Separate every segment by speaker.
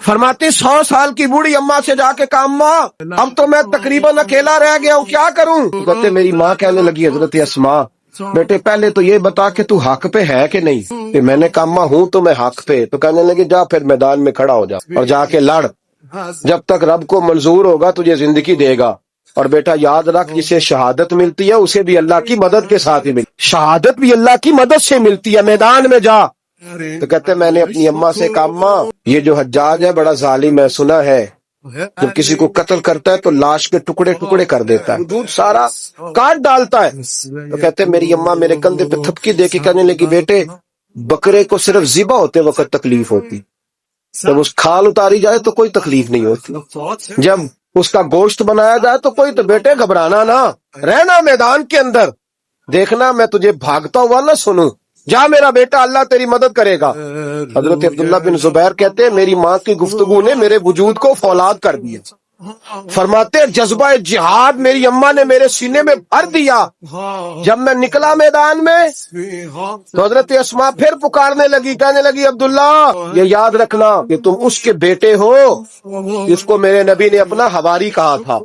Speaker 1: فرماتی 100 سال کی بوڑھی اماں سے جا کے کہا اماں اب تو میں تقریباً اکیلا رہ گیا ہوں، کیا کروں؟ کہتے میری ماں کہنے لگی حضرت اسماء بیٹے پہلے تو یہ بتا کہ تو حق پہ ہے کہ نہیں؟ کہ میں نے کہا اماں ہوں تو میں حق پہ۔ تو کہنے لگی جا پھر میدان میں کھڑا ہو جا اور جا کے لڑ، جب تک رب کو منظور ہوگا تجھے زندگی دے گا، اور بیٹا یاد رکھ جسے شہادت ملتی ہے اسے بھی اللہ کی مدد کے ساتھ ہی ملتی، شہادت بھی اللہ کی مدد سے ملتی ہے، میدان میں جا۔ تو کہتے میں نے اپنی اماں سے کہا اماں یہ جو حجاج ہے بڑا ظالم ہے، سنا ہے جب کسی کو قتل کرتا ہے تو لاش کے ٹکڑے ٹکڑے کر دیتا ہے، دودھ سارا کاٹ ڈالتا ہے۔ تو کہتے میری اماں میرے کندھے پہ تھپکی دے کے کہنے لگی بیٹے بکرے کو صرف ذبح ہوتے وقت تکلیف ہوتی، جب اس کھال اتاری جائے تو کوئی تکلیف نہیں ہوتی، جب اس کا گوشت بنایا جائے تو کوئی، تو بیٹے گھبرانا نہ، رہنا میدان کے اندر، دیکھنا میں تجھے بھاگتا ہوا نہ سنوں، جا میرا بیٹا اللہ تیری مدد کرے گا۔ حضرت عبداللہ بن زبیر کہتے ہیں میری ماں کی گفتگو نے میرے وجود کو فولاد کر دیا۔ فرماتے جذبہ جہاد میری اماں نے میرے سینے میں بھر دیا۔ جب میں نکلا میدان میں تو حضرت اسماء پھر پکارنے لگی، کہنے لگی عبداللہ یہ یاد رکھنا کہ تم اس کے بیٹے ہو جس کو میرے نبی نے اپنا حواری کہا تھا،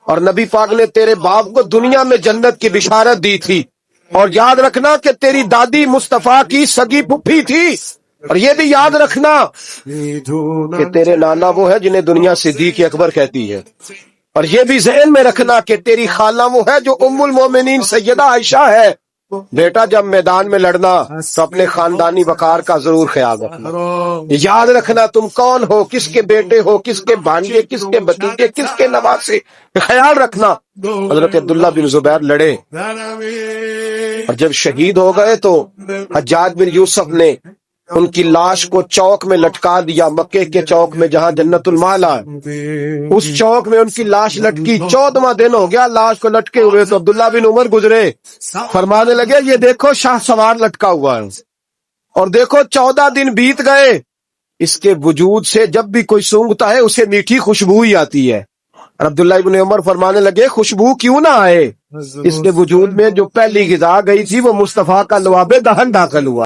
Speaker 1: اور نبی پاک نے تیرے باپ کو دنیا میں جنت کی بشارت دی تھی، اور یاد رکھنا کہ تیری دادی مصطفیٰ کی سگی پھوپھی تھی، اور یہ بھی یاد رکھنا کہ تیرے نانا وہ ہے جنہیں دنیا صدیق اکبر کہتی ہے، اور یہ بھی ذہن میں رکھنا کہ تیری خالہ وہ ہے جو ام المومنین سیدہ عائشہ ہے۔ بیٹا جب میدان میں لڑنا تو اپنے خاندانی وقار کا ضرور خیال رکھنا، یاد رکھنا تم کون ہو، کس کے بیٹے ہو، کس کے بھانجے، کس کے بھتیجے، کس کے نواسے، خیال رکھنا۔ حضرت عبداللہ بن زبیر لڑے اور جب شہید ہو گئے تو حجاج بن یوسف نے ان کی لاش کو چوک میں لٹکا دیا، مکے کے چوک میں جہاں جنت المالا ہے، اس چوک میں ان کی لاش لٹکی۔ 14واں دن ہو گیا لاش کو لٹکے ہوئے، تو عبداللہ بن عمر گزرے، فرمانے لگے یہ دیکھو شاہ سوار لٹکا ہوا ہے، اور دیکھو 14 دن بیت گئے، اس کے وجود سے جب بھی کوئی سونگتا ہے اسے میٹھی خوشبو ہی آتی ہے۔ اور عبداللہ ابن عمر فرمانے لگے خوشبو کیوں نہ آئے، اس کے وجود میں جو پہلی غذا گئی تھی وہ مصطفیٰ کا لعاب دہن داخل ہوا۔